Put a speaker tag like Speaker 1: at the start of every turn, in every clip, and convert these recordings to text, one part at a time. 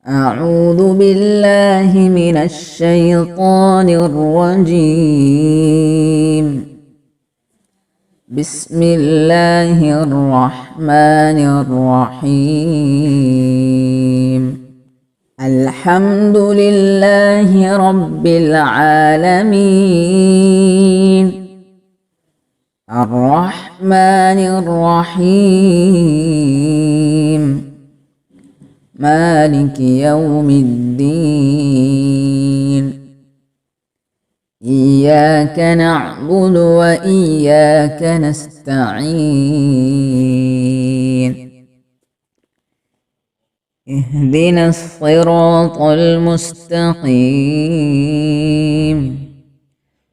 Speaker 1: أعوذ بالله من الشيطان الرجيم. بسم الله الرحمن الرحيم. الحمد لله رب العالمين. الرحمن الرحيم. مالك يوم الدين. إياك نعبد وإياك نستعين. اهدنا الصراط المستقيم.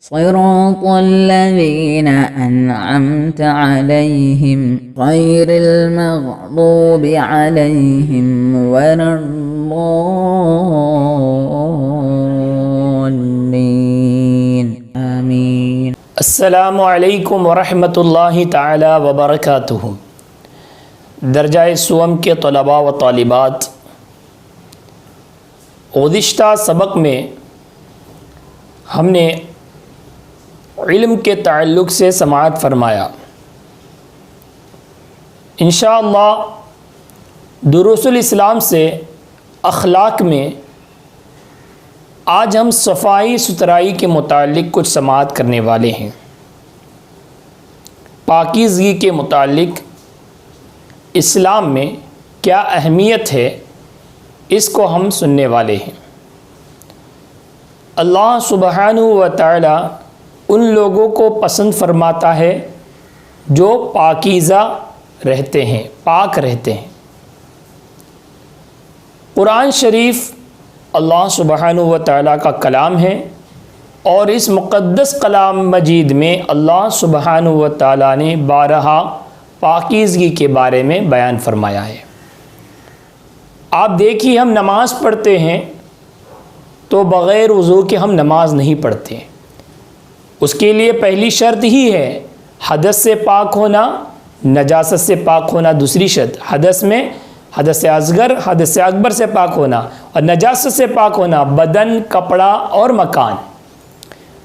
Speaker 1: صراط الذين أنعمت عليهم غير المغضوب عليهم ولا الضالين. آمين.
Speaker 2: السلام علیکم ورحمۃ اللہ تعالی وبرکاتہ۔ درجہ سوم کے طلباء و طالبات، گزشتہ سبق میں ہم نے علم کے تعلق سے سماعت فرمایا۔ انشاءاللہ دروس الاسلام سے اخلاق میں آج ہم صفائی ستھرائی کے متعلق کچھ سماعت کرنے والے ہیں۔ پاکیزگی کے متعلق اسلام میں کیا اہمیت ہے، اس کو ہم سننے والے ہیں۔ اللہ سبحانہ و تعالی ان لوگوں کو پسند فرماتا ہے جو پاکیزہ رہتے ہیں، پاک رہتے ہیں۔ قرآن شریف اللہ سبحانہ و تعالیٰ کا کلام ہے، اور اس مقدس کلام مجید میں اللہ سبحانہ و تعالیٰ نے بارہا پاکیزگی کے بارے میں بیان فرمایا ہے۔ آپ دیکھیے، ہم نماز پڑھتے ہیں تو بغیر وضو کے ہم نماز نہیں پڑھتے۔ اس کے لیے پہلی شرط ہی ہے حدث سے پاک ہونا، نجاست سے پاک ہونا۔ دوسری شرط حدث میں حدث اصغر، حدث اکبر سے پاک ہونا، اور نجاست سے پاک ہونا بدن، کپڑا اور مکان۔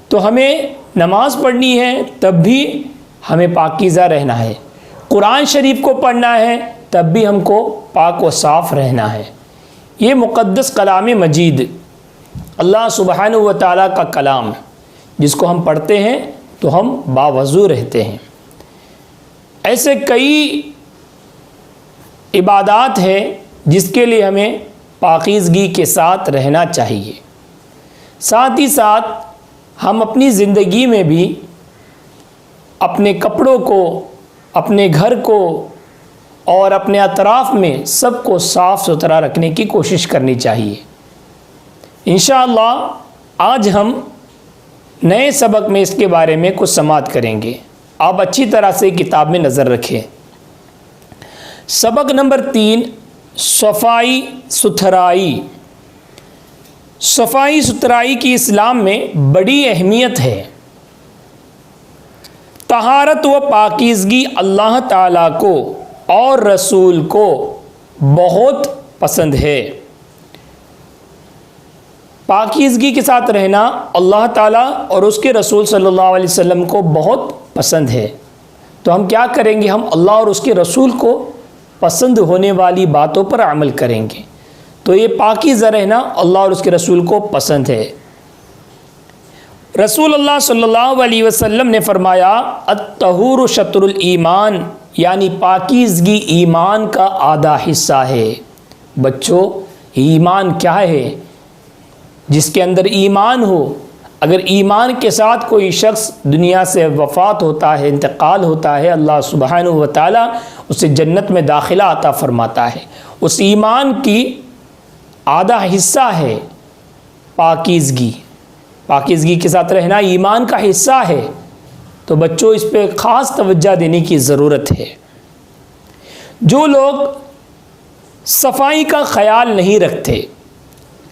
Speaker 2: تو ہمیں نماز پڑھنی ہے تب بھی ہمیں پاکیزہ رہنا ہے، قرآن شریف کو پڑھنا ہے تب بھی ہم کو پاک و صاف رہنا ہے۔ یہ مقدس کلام مجید اللہ سبحانہ و تعالیٰ کا کلام، جس کو ہم پڑھتے ہیں تو ہم باوضو رہتے ہیں۔ ایسے کئی عبادات ہیں جس کے لیے ہمیں پاکیزگی کے ساتھ رہنا چاہیے۔ ساتھ ہی ساتھ ہم اپنی زندگی میں بھی اپنے کپڑوں کو، اپنے گھر کو اور اپنے اطراف میں سب کو صاف ستھرا رکھنے کی کوشش کرنی چاہیے۔ انشاءاللہ آج ہم نئے سبق میں اس کے بارے میں کچھ سماعت کریں گے۔ آپ اچھی طرح سے کتاب میں نظر رکھیں۔ سبق نمبر 3، صفائی ستھرائی۔ صفائی ستھرائی کی اسلام میں بڑی اہمیت ہے۔ طہارت و پاکیزگی اللہ تعالیٰ کو اور رسول کو بہت پسند ہے۔ پاکیزگی کے ساتھ رہنا اللہ تعالیٰ اور اس کے رسول صلی اللہ علیہ وسلم کو بہت پسند ہے۔ تو ہم کیا کریں گے؟ ہم اللہ اور اس کے رسول کو پسند ہونے والی باتوں پر عمل کریں گے۔ تو یہ پاکیزہ رہنا اللہ اور اس کے رسول کو پسند ہے۔ رسول اللہ صلی اللہ علیہ وسلم نے فرمایا، الطہور شطر الایمان، یعنی پاکیزگی ایمان کا آدھا حصہ ہے۔ بچوں، ایمان کیا ہے؟ جس کے اندر ایمان ہو، اگر ایمان کے ساتھ کوئی شخص دنیا سے وفات ہوتا ہے، انتقال ہوتا ہے، اللہ سبحانہ و تعالیٰ اسے جنت میں داخلہ عطا فرماتا ہے۔ اس ایمان کی آدھا حصہ ہے پاکیزگی۔ پاکیزگی کے ساتھ رہنا ایمان کا حصہ ہے۔ تو بچوں، اس پہ خاص توجہ دینے کی ضرورت ہے۔ جو لوگ صفائی کا خیال نہیں رکھتے،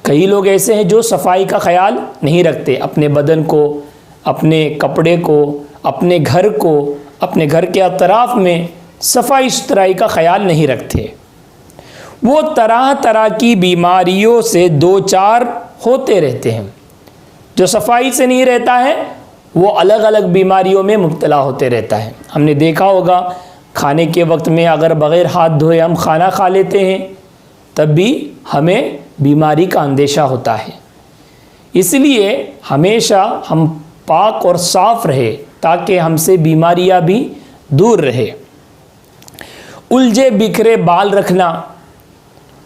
Speaker 2: کئی لوگ ایسے ہیں جو صفائی کا خیال نہیں رکھتے، اپنے بدن کو، اپنے کپڑے کو، اپنے گھر کو، اپنے گھر کے اطراف میں صفائی ستھرائی کا خیال نہیں رکھتے۔ وہ طرح طرح کی بیماریوں سے دو چار ہوتے رہتے ہیں۔ جو صفائی سے نہیں رہتا ہے وہ الگ الگ بیماریوں میں مبتلا ہوتے رہتا ہے۔ ہم نے دیکھا ہوگا کھانے کے وقت میں اگر بغیر ہاتھ دھوئے ہم کھانا کھا لیتے ہیں تب بھی ہمیں بیماری کا اندیشہ ہوتا ہے۔ اس لیے ہمیشہ ہم پاک اور صاف رہے تاکہ ہم سے بیماریاں بھی دور رہے۔ الجھے بکھرے بال رکھنا،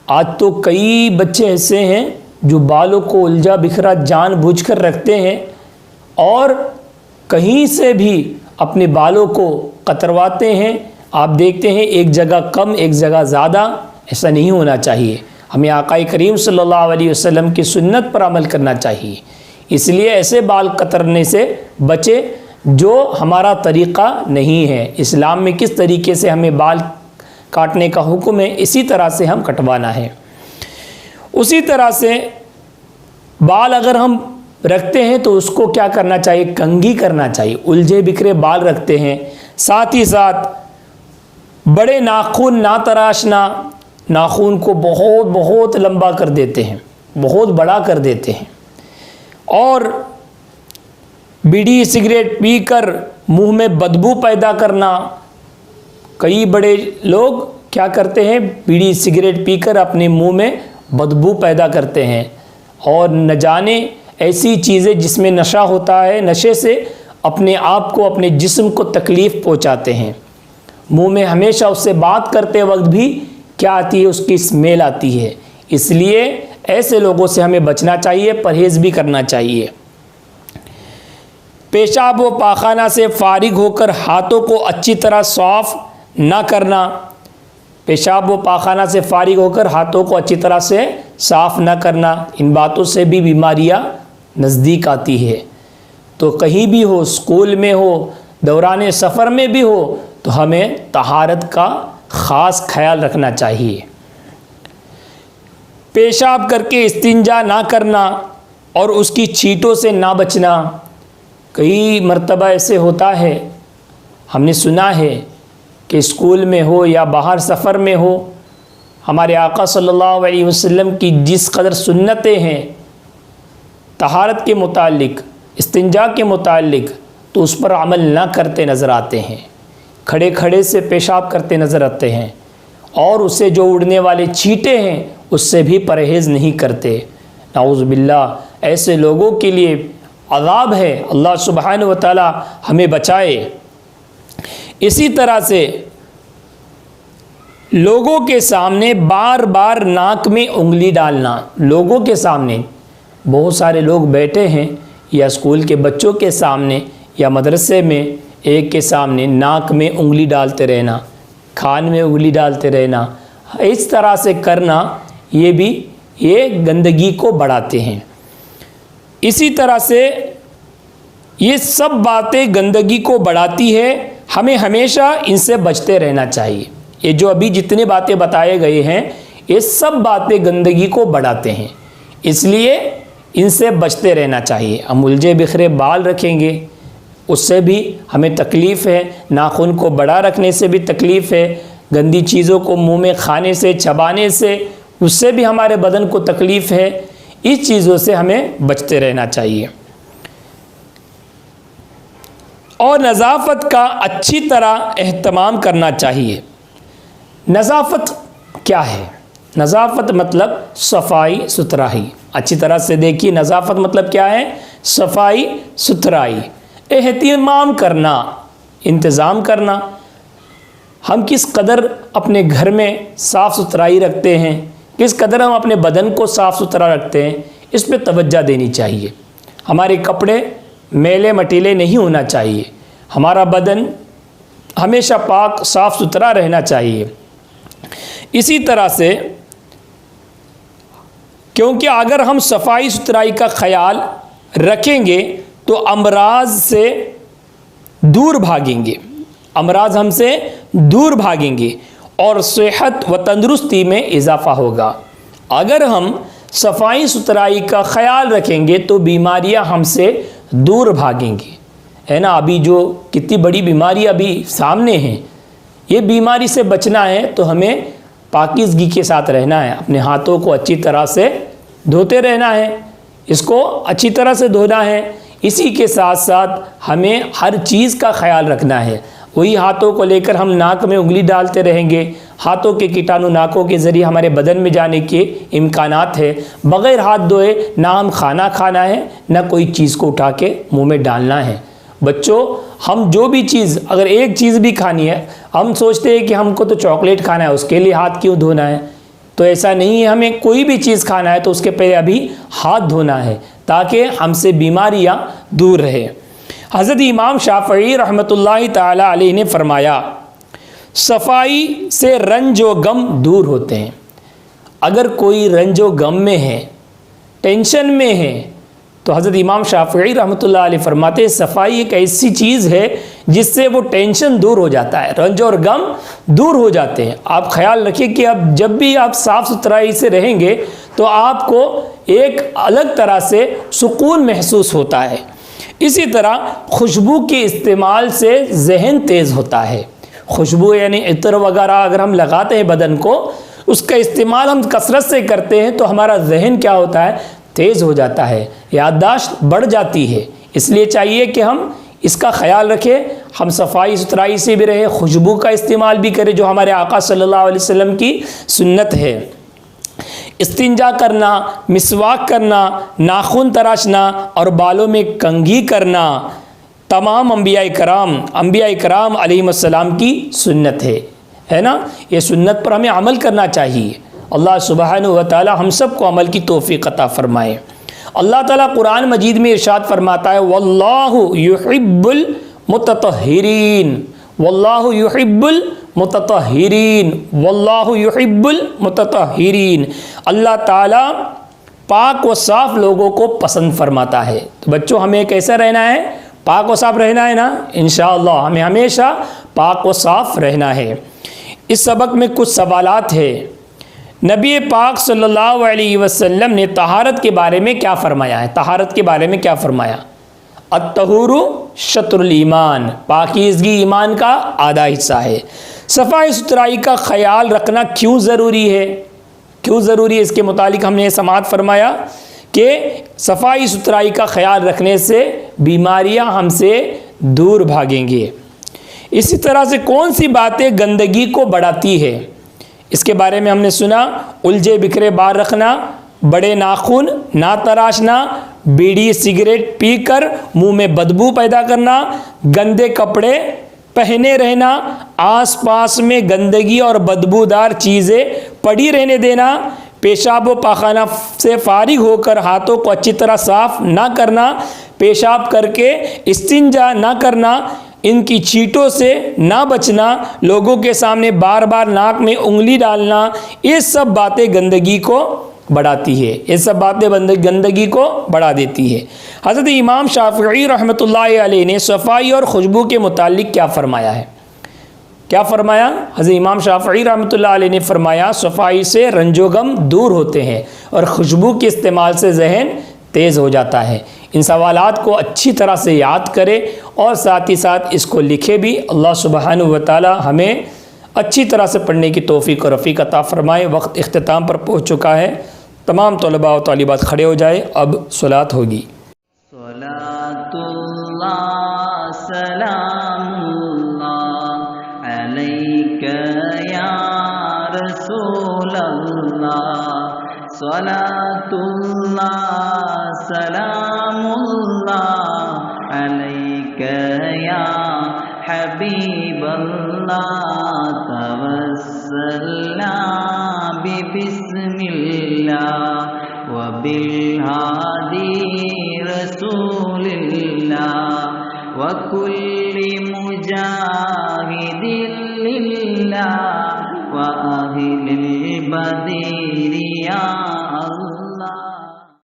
Speaker 2: آج تو کئی بچے ایسے ہیں جو بالوں کو الجھا بکھرا جان بوجھ کر رکھتے ہیں اور کہیں سے بھی اپنے بالوں کو قطرواتے ہیں۔ آپ دیکھتے ہیں ایک جگہ کم ایک جگہ زیادہ، ایسا نہیں ہونا چاہیے۔ ہمیں آقا کریم صلی اللہ علیہ وسلم کی سنت پر عمل کرنا چاہیے۔ اس لیے ایسے بال قطرنے سے بچے جو ہمارا طریقہ نہیں ہے۔ اسلام میں کس طریقے سے ہمیں بال کاٹنے کا حکم ہے اسی طرح سے ہم کٹوانا ہے۔ اسی طرح سے بال اگر ہم رکھتے ہیں تو اس کو کیا کرنا چاہیے؟ کنگھی کرنا چاہیے۔ الجھے بکھرے بال رکھتے ہیں، ساتھ ہی ساتھ بڑے ناخن نہ تراشنا، ناخن کو بہت بہت لمبا کر دیتے ہیں، بہت بڑا کر دیتے ہیں، اور بیڑی سگریٹ پی کر منہ میں بدبو پیدا کرنا۔ کئی بڑے لوگ کیا کرتے ہیں؟ بیڑی سگریٹ پی کر اپنے منہ میں بدبو پیدا کرتے ہیں، اور نہ جانے ایسی چیزیں جس میں نشہ ہوتا ہے، نشے سے اپنے آپ کو اپنے جسم کو تکلیف پہنچاتے ہیں۔ منہ میں ہمیشہ اس سے بات کرتے وقت بھی کیا آتی ہے؟ اس کی اسمیل آتی ہے۔ اس لیے ایسے لوگوں سے ہمیں بچنا چاہیے، پرہیز بھی کرنا چاہیے۔ پیشاب و پاخانہ سے فارغ ہو کر ہاتھوں کو اچھی طرح صاف نہ کرنا، پیشاب و پاخانہ سے فارغ ہو کر ہاتھوں کو اچھی طرح سے صاف نہ کرنا، ان باتوں سے بھی بیماریاں نزدیک آتی ہے۔ تو کہیں بھی ہو، اسکول میں ہو، دوران سفر میں بھی ہو، تو ہمیں طہارت کا خاص خیال رکھنا چاہیے۔ پیشاب کر کے استنجا نہ کرنا اور اس کی چھینٹوں سے نہ بچنا۔ کئی مرتبہ ایسے ہوتا ہے، ہم نے سنا ہے کہ اسکول میں ہو یا باہر سفر میں ہو، ہمارے آقا صلی اللہ علیہ وسلم کی جس قدر سنتیں ہیں طہارت کے متعلق، استنجا کے متعلق، تو اس پر عمل نہ کرتے نظر آتے ہیں۔ کھڑے کھڑے سے پیشاب کرتے نظر آتے ہیں، اور اسے جو اڑنے والے چھینٹے ہیں اس سے بھی پرہیز نہیں کرتے۔ نعوذ باللہ، ایسے لوگوں کے لیے عذاب ہے، اللہ سبحانہ و تعالی ہمیں بچائے۔ اسی طرح سے لوگوں کے سامنے بار بار ناک میں انگلی ڈالنا۔ لوگوں کے سامنے بہت سارے لوگ بیٹھے ہیں، یا اسکول کے بچوں کے سامنے یا مدرسے میں ایک کے سامنے ناک میں انگلی ڈالتے رہنا، کان میں انگلی ڈالتے رہنا، اس طرح سے کرنا، یہ گندگی کو بڑھاتے ہیں۔ اسی طرح سے یہ سب باتیں گندگی کو بڑھاتی ہے، ہمیں ہمیشہ ان سے بچتے رہنا چاہیے۔ یہ جو ابھی جتنے باتیں بتائے گئے ہیں یہ سب باتیں گندگی کو بڑھاتے ہیں، اس لیے ان سے بچتے رہنا چاہیے۔ ہم الجھے بکھرے بال رکھیں گے اس سے بھی ہمیں تکلیف ہے، ناخن کو بڑا رکھنے سے بھی تکلیف ہے، گندی چیزوں کو منہ میں کھانے سے، چبانے سے، اس سے بھی ہمارے بدن کو تکلیف ہے۔ اس چیزوں سے ہمیں بچتے رہنا چاہیے۔ اور نظافت کا اچھی طرح اہتمام کرنا چاہیے۔ نظافت کیا ہے؟ نظافت مطلب صفائی ستھرائی۔ اچھی طرح سے دیکھیے، نظافت مطلب کیا ہے؟ صفائی ستھرائی، اہتمام کرنا، انتظام کرنا۔ ہم کس قدر اپنے گھر میں صاف ستھرائی رکھتے ہیں، کس قدر ہم اپنے بدن کو صاف ستھرا رکھتے ہیں، اس پہ توجہ دینی چاہیے۔ ہمارے کپڑے میلے مٹیلے نہیں ہونا چاہیے، ہمارا بدن ہمیشہ پاک صاف ستھرا رہنا چاہیے۔ اسی طرح سے کیونکہ اگر ہم صفائی ستھرائی کا خیال رکھیں گے تو امراض سے دور بھاگیں گے، امراض ہم سے دور بھاگیں گے اور صحت و تندرستی میں اضافہ ہوگا۔ اگر ہم صفائی ستھرائی کا خیال رکھیں گے تو بیماریاں ہم سے دور بھاگیں گی، ہے نا؟ ابھی جو کتنی بڑی بیماری ابھی سامنے ہیں، یہ بیماری سے بچنا ہے تو ہمیں پاکیزگی کے ساتھ رہنا ہے، اپنے ہاتھوں کو اچھی طرح سے دھوتے رہنا ہے، اس کو اچھی طرح سے دھونا ہے۔ اسی کے ساتھ ساتھ ہمیں ہر چیز کا خیال رکھنا ہے۔ وہی ہاتھوں کو لے کر ہم ناک میں انگلی ڈالتے رہیں گے، ہاتھوں کے کیٹانو ناکوں کے ذریعے ہمارے بدن میں جانے کے امکانات ہے۔ بغیر ہاتھ دھوئے نہ ہم کھانا کھانا ہے، نہ کوئی چیز کو اٹھا کے منہ میں ڈالنا ہے۔ بچوں، ہم جو بھی چیز، اگر ایک چیز بھی کھانی ہے، ہم سوچتے ہیں کہ ہم کو تو چاکلیٹ کھانا ہے، اس کے لیے ہاتھ کیوں دھونا ہے؟ تو ایسا نہیں ہے، ہمیں کوئی بھی چیز کھانا ہے تو اس کے پہلے ابھی ہاتھ دھونا ہے تاکہ ہم سے بیماریاں دور رہے۔ حضرت امام شافعی رحمۃ اللہ تعالی علیہ نے فرمایا، صفائی سے رنج و غم دور ہوتے ہیں۔ اگر کوئی رنج و غم میں ہے، ٹینشن میں ہے، تو حضرت امام شافعی رحمۃ اللہ علیہ فرماتے ہیں صفائی ایک ایسی چیز ہے جس سے وہ ٹینشن دور ہو جاتا ہے، رنج اور غم دور ہو جاتے ہیں۔ آپ خیال رکھیں کہ اب جب بھی آپ صاف ستھرائی سے رہیں گے تو آپ کو ایک الگ طرح سے سکون محسوس ہوتا ہے۔ اسی طرح خوشبو کے استعمال سے ذہن تیز ہوتا ہے۔ خوشبو یعنی عطر وغیرہ اگر ہم لگاتے ہیں بدن کو، اس کا استعمال ہم کثرت سے کرتے ہیں تو ہمارا ذہن کیا ہوتا ہے؟ تیز ہو جاتا ہے، یادداشت بڑھ جاتی ہے۔ اس لیے چاہیے کہ ہم اس کا خیال رکھیں، ہم صفائی ستھرائی سے بھی رہیں، خوشبو کا استعمال بھی کریں جو ہمارے آقا صلی اللہ علیہ وسلم کی سنت ہے۔ استنجا کرنا، مسواک کرنا، ناخن تراشنا اور بالوں میں کنگھی کرنا تمام انبیاء کرام علیہ السلام کی سنت ہے نا؟ یہ سنت پر ہمیں عمل کرنا چاہیے۔ اللہ سبحانہ و تعالی ہم سب کو عمل کی توفیق عطا فرمائے۔ اللہ تعالیٰ قرآن مجید میں ارشاد فرماتا ہے، واللہ یحب المتطہرین، واللہ یحب المتطہرین، واللہ یحب المتطہرین۔ اللہ تعالیٰ پاک و صاف لوگوں کو پسند فرماتا ہے۔ تو بچوں، ہمیں کیسا رہنا ہے؟ پاک و صاف رہنا ہے نا؟ انشاءاللہ ہمیں ہمیشہ پاک و صاف رہنا ہے۔ اس سبق میں کچھ سوالات ہیں۔ نبی پاک صلی اللہ علیہ وسلم نے طہارت کے بارے میں کیا فرمایا ہے؟ طہارت کے بارے میں کیا فرمایا؟ الطہور شطر الایمان، پاکیزگی ایمان کا آدھا حصہ ہے۔ صفائی ستھرائی کا خیال رکھنا کیوں ضروری ہے؟ کیوں ضروری ہے؟ اس کے متعلق ہم نے سماعت فرمایا کہ صفائی ستھرائی کا خیال رکھنے سے بیماریاں ہم سے دور بھاگیں گے۔ اسی طرح سے کون سی باتیں گندگی کو بڑھاتی ہے؟ اس کے بارے میں ہم نے سنا، الجھے بکھرے بال رکھنا، بڑے ناخن نہ تراشنا، بیڑی سگریٹ پی کر منہ میں بدبو پیدا کرنا، گندے کپڑے پہنے رہنا، آس پاس میں گندگی اور بدبودار چیزیں پڑی رہنے دینا، پیشاب و پاخانہ سے فارغ ہو کر ہاتھوں کو اچھی طرح صاف نہ کرنا، پیشاب کر کے استنجا نہ کرنا، ان کی چیٹوں سے نہ بچنا، لوگوں کے سامنے بار بار ناک میں انگلی ڈالنا، یہ سب باتیں گندگی کو بڑھاتی ہے، یہ سب باتیں گندگی کو بڑھا دیتی ہے۔ حضرت امام شافعی رحمۃ اللہ علیہ نے صفائی اور خوشبو کے متعلق کیا فرمایا ہے؟ کیا فرمایا؟ حضرت امام شافعی رحمۃ اللہ علیہ نے فرمایا، صفائی سے رنج و غم دور ہوتے ہیں اور خوشبو کے استعمال سے ذہن تیز ہو جاتا ہے۔ ان سوالات کو اچھی طرح سے یاد کرے اور ساتھ ہی ساتھ اس کو لکھے بھی۔ اللہ سبحانہ و تعالی ہمیں اچھی طرح سے پڑھنے کی توفیق اور رفیق عطا فرمائے۔ وقت اختتام پر پہنچ چکا ہے، تمام طلباء و طالبات کھڑے ہو جائے، اب صلاۃ ہوگی۔
Speaker 1: صلاۃ اللہ سلام اللہ علیک یا رسول اللہ، صلاۃ اللہ سلام اللہ علیک یا حبیب اللہ، توسلنا بسم اللہ وبالہادی رسول اللہ وکل مجاہد للہ وأہل البدر یا